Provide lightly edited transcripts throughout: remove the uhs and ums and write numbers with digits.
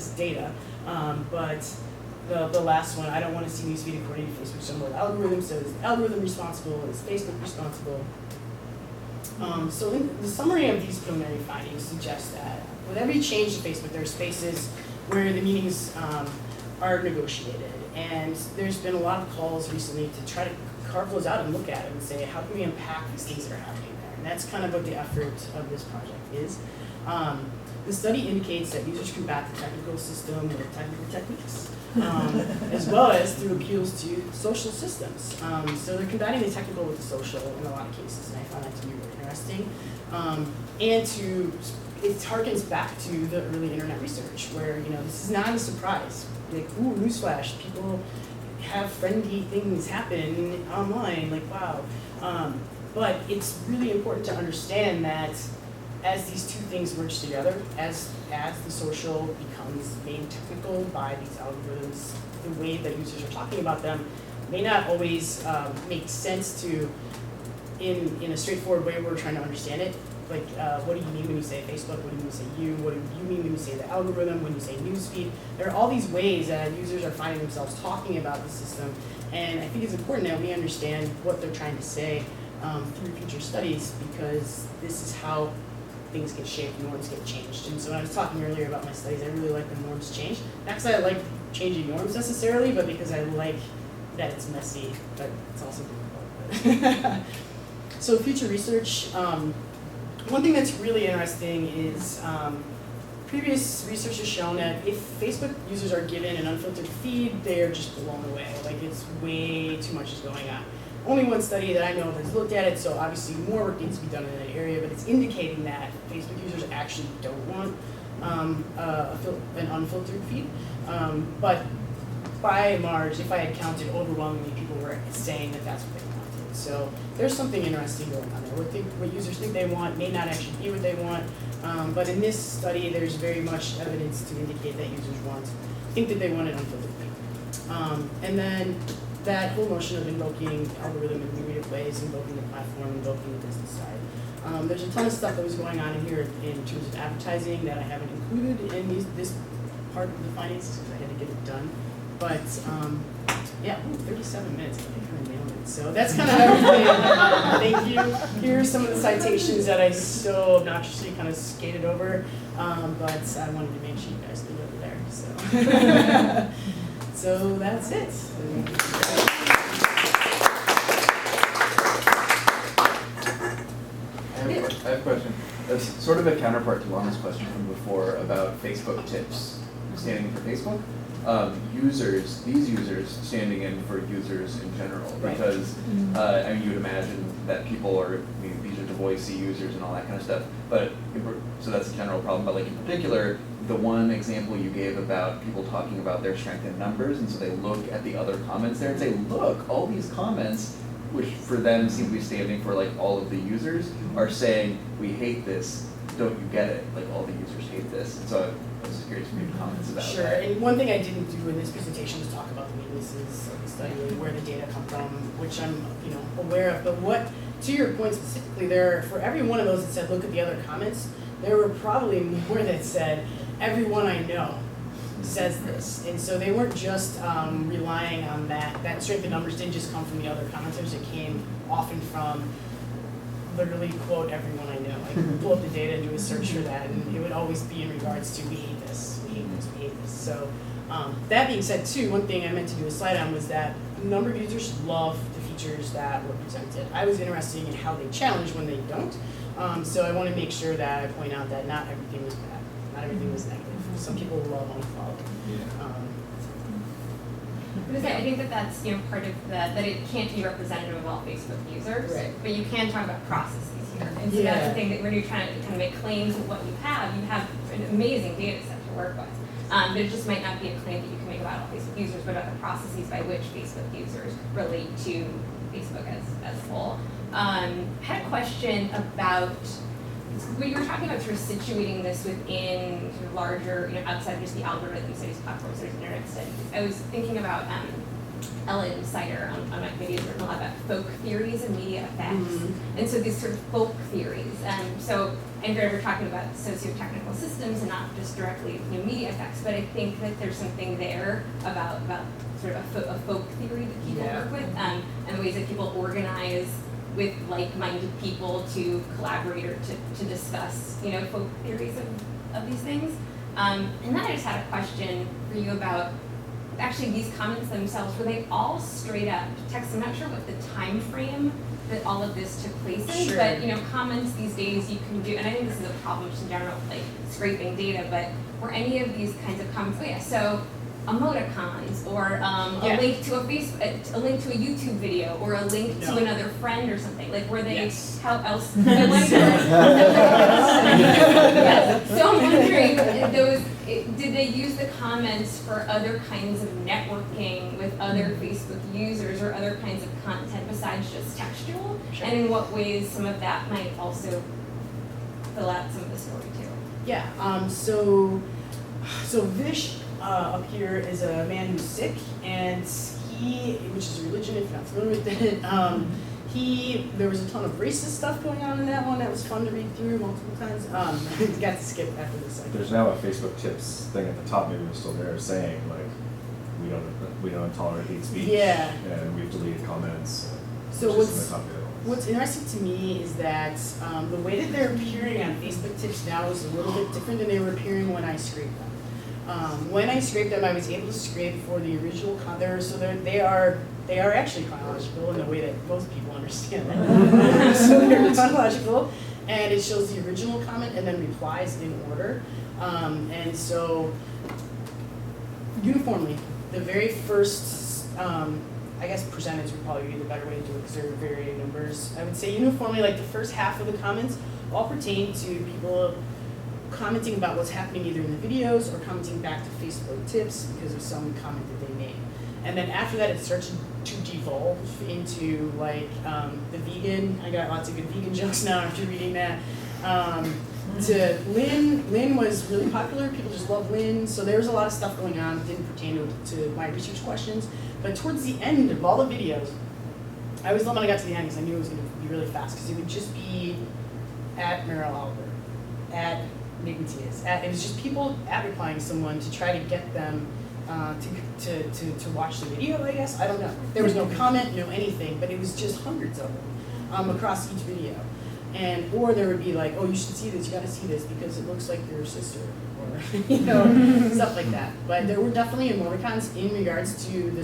this data, but the last one, I don't want to see newsfeed according to Facebook somewhere algorithm. So is the algorithm responsible? Is Facebook responsible? So the summary of these preliminary findings suggests that with every change to Facebook, there are spaces where the meanings are negotiated. And there's been a lot of calls recently to try to carve those out and look at it and say, how can we unpack these things that are happening there? And that's kind of what the effort of this project is. The study indicates that users combat the technical system with technical techniques, as well as through appeals to social systems. So they're combating the technical with the social in a lot of cases, and I found that to be really interesting. It harkens back to the early internet research, where this is not a surprise. Like, ooh, newsflash, people have friendly things happen online. Like, wow. But it's really important to understand that as these two things merge together, as the social becomes made technical by these algorithms, the way that users are talking about them may not always make sense to, in a straightforward way where we're trying to understand it. Like, what do you mean when you say Facebook? What do you mean when you say you? What do you mean when you say the algorithm? When you say newsfeed? There are all these ways that users are finding themselves talking about the system, and I think it's important that we understand what they're trying to say through future studies, because this is how things get shaped, norms get changed. And so when I was talking earlier about my studies, I really like the norms change. Not because I like changing norms necessarily, but because I like that it's messy, but it's also difficult. So future research, one thing that's really interesting is previous research has shown that if Facebook users are given an unfiltered feed, they're just blown away. Like, it's way too much is going on. Only one study that I know of has looked at it, so obviously more work needs to be done in that area, but it's indicating that Facebook users actually don't want an unfiltered feed. But by and large, if I had counted, overwhelmingly people were saying that that's what they wanted. So there's something interesting going on there. What users think they want may not actually be what they want, but in this study there's very much evidence to indicate that users think that they want an unfiltered feed. And then that whole notion of invoking algorithm in myriad ways, invoking the platform, invoking the business side. There's a ton of stuff that was going on in here in terms of advertising that I haven't included in this part of the findings because I had to get it done. But yeah, 37 minutes, I kind of nailed it. So that's kind of everything. Thank you. Here are some of the citations that I so obnoxiously kind of skated over, but I wanted to make sure you guys knew over there. So. So that's it. I have a question. That's sort of a counterpart to Lana's question from before about Facebook tips standing for Facebook. These users standing in for users in general, because I mean, you would imagine that people are, these are the voicey users and all that kind of stuff. But so that's a general problem. But like in particular, the one example you gave about people talking about their strength in numbers, and so they look at the other comments there and say, look, all these comments, which for them seem to be standing for like all of the users, are saying, we hate this, don't you get it? Like all the users hate this. And so I was curious for your comments about Sure, that. and one thing I didn't do in this presentation was talk about the weaknesses of the study, where the data come from, which I'm aware of. But what, to your point specifically, for every one of those that said, look at the other comments, there were probably more that said, everyone I know says this. And so they weren't just relying on that strength of numbers didn't just come from the other commenters, it came often from literally quote everyone I know. I could pull up the data and do a search for that, and it would always be in regards to we hate this, we hate this, we hate this. So that being said too, one thing I meant to do a slide on was that a number of users love the features that were presented. I was interested in how they challenge when they don't. So I want to make sure that I point out that not everything was bad, not everything was negative. Some people love unfollow. I think that's part of that it can't be representative of all Facebook users, right. But you can talk about processes here. And so that's the thing that when you're trying to kind of make claims of what you have an amazing data set to work with. But it just might not be a claim that you can make about all Facebook users, but about the processes by which Facebook users relate to Facebook as a whole. I had a question about when you were talking about sort of situating this within sort of larger, outside of just the algorithm studies platforms, there's internet studies. I was thinking about Ellen Sider on my videos written a lot about folk theories and media effects. And so these sort of folk theories. So and we're talking about socio-technical systems and not just directly media effects, but I think that there's something there about sort of a folk theory that people work with, and the ways that people organize with like-minded people to collaborate or to discuss, folk theories of these things. And then I just had a question for you about actually these comments themselves. Were they all straight up text? I'm not sure what the time frame that all of this took place in, Sure. but comments these days you can do, and I think this is a problem just in general, like scraping data, but were any of these kinds of comments, so emoticons, or a link to a link to a YouTube video, or a link to another friend or something, like were they, how else, I wonder, so I'm wondering, did they use the comments for other kinds of networking with other Facebook users or other kinds of content besides just textual? Sure. And in what ways some of that might also fill out some of the story too? Yeah, so Vish up here is a man who's sick, and which is a religion if you're not familiar with it, there was a ton of racist stuff going on in that one that was fun to read through multiple times. Got to skip after this. There's now a Facebook tips thing at the top, maybe it's still there, saying like, we don't tolerate hate speech. Yeah. And we've deleted comments. So which is in the top of the list. what's interesting to me is that the way that they're appearing on Facebook tips now is a little bit different than they were appearing when I scraped them. When I scraped them, I was able to scrape for the original they are actually chronological in the way that most people understand it. So they're chronological, and it shows the original comment and then replies in order. And so uniformly, the very first, I guess percentage would probably be the better way to do it because there are varying numbers. I would say uniformly, like the first half of the comments all pertain to people commenting about what's happening either in the videos or commenting back to Facebook tips because of some comment that they made. And then after that, it starts to devolve into like the vegan. I got lots of good vegan jokes now after reading that. To Lynn. Lynn was really popular. People just love Lynn. So there was a lot of stuff going on that didn't pertain to my research questions. But towards the end of all the videos, I always loved when I got to the end because I knew it was going to be really fast because it would just be at Meryl Albert, at Nick Matias. It was just people replying to someone to try to get them to watch the video, I guess. I don't know. There was no comment, no anything, but it was just hundreds of them across each video. Or there would be like, oh, you should see this, you gotta see this because it looks like your sister, or stuff like that. But there were definitely emoticons in regards to the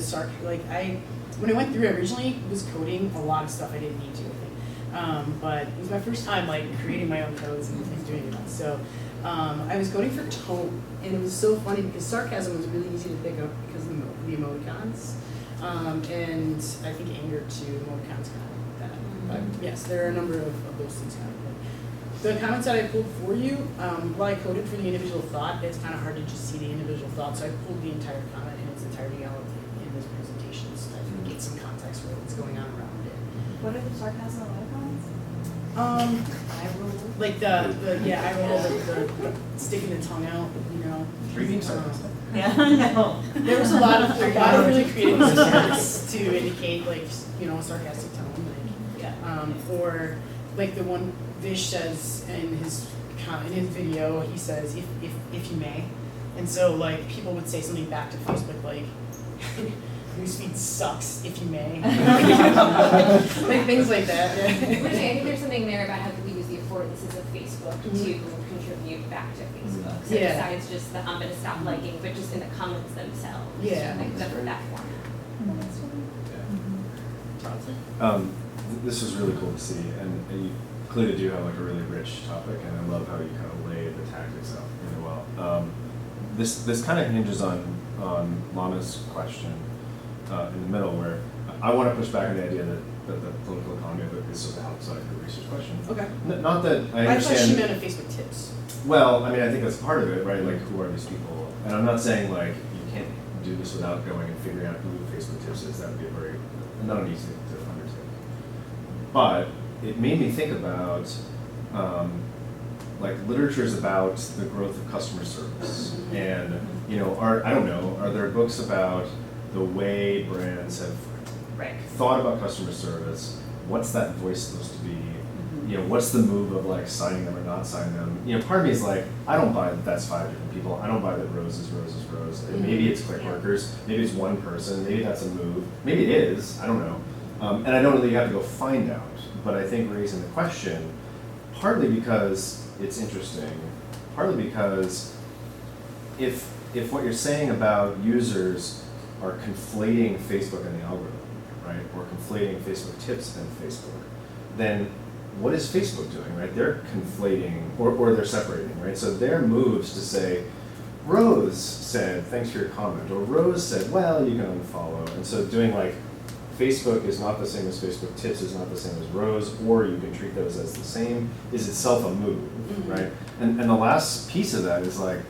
when I went through it originally, was coding a lot of stuff I didn't need to, I think. But it was my first time creating my own codes and doing it. So I was coding for tone, and it was so funny because sarcasm was really easy to pick up because of the emoticons. And I think anger too, emoticons kind of like that. But yes, there are a number of those things kind of. The comments that I pulled for you, while I coded for the individual thought, it's kind of hard to just see the individual thought, so I pulled the entire comment in its entirety out in this presentation so that you can get some context for what's going on around it. What are the sarcasm emoticons? I roll. Like I roll the sticking the tongue out, Reading sarcasm. Yeah, I know. There was a lot of really creative response to indicate a sarcastic tone, or like the one Vish says in his video, he says if you may, and so people would say something back to Facebook like. Newsfeed sucks, if you may. Things like that. I think there's something there about how we use the affordances of Facebook to contribute back to Facebook. So besides just the I'm going to stop liking, but just in the comments themselves. Yeah. That format. This was really cool to see, and you clearly do have a really rich topic, and I love how you kind of lay the tactics out really well. This kind of hinges on Lana's question. In the middle, where I want to push back on the idea that the political economy of it is sort of outside the research question. Okay. Not that I understand. I thought she meant a Facebook tips. Well, I mean, I think that's part of it, right? Who are these people? And I'm not saying you can't do this without going and figuring out who Facebook tips is. That would be not an easy thing to undertake. But it made me think about literature is about the growth of customer service, and I don't know, are there books about the way brands have Right. thought about customer service. What's that voice supposed to be? What's the move of like signing them or not signing them? Part of me is like, I don't buy that that's 5 different people. I don't buy that Rose is Rose is Rose. And maybe it's click workers. Maybe it's one person. Maybe that's a move. Maybe it is. I don't know. And I don't know that you have to go find out. But I think raising the question, partly because it's interesting, partly because if what you're saying about users are conflating Facebook and the algorithm, right, or conflating Facebook tips and Facebook, then what is Facebook doing, right? They're conflating, or they're separating, right? So their moves to say, Rose said, thanks for your comment, or Rose said, well, you can unfollow. And so doing like, Facebook is not the same as Facebook tips, is not the same as Rose, or you can treat those as the same, is itself a move, right? And the last piece of that is like,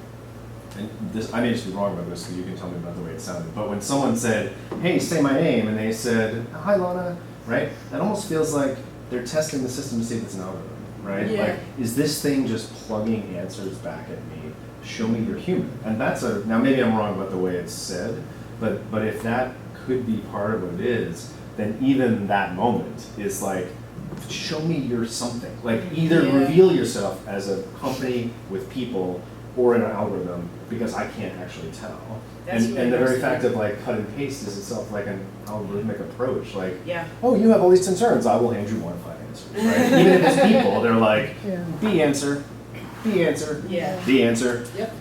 and this, I may just be wrong about this, so you can tell me about the way it sounded, but when someone said, hey, say my name, and they said, hi, Lana, right? That almost feels like they're testing the system to see if it's an algorithm, right? Yeah. Like, is this thing just plugging answers back at me? Show me you're human. And that's now maybe I'm wrong about the way it's said, but if that could be part of what it is, then even that moment is like, show me you're something. Like either reveal yourself as a company with people or in an algorithm, because I can't actually tell. That's And really the very interesting. fact of like cut and paste is itself like an algorithmic approach. Like, Yeah. oh, you have all these concerns, I will hand you 1 of 5 answers. Right? Even if it's people, they're like, B answer, B answer, Yeah. B answer. Yep.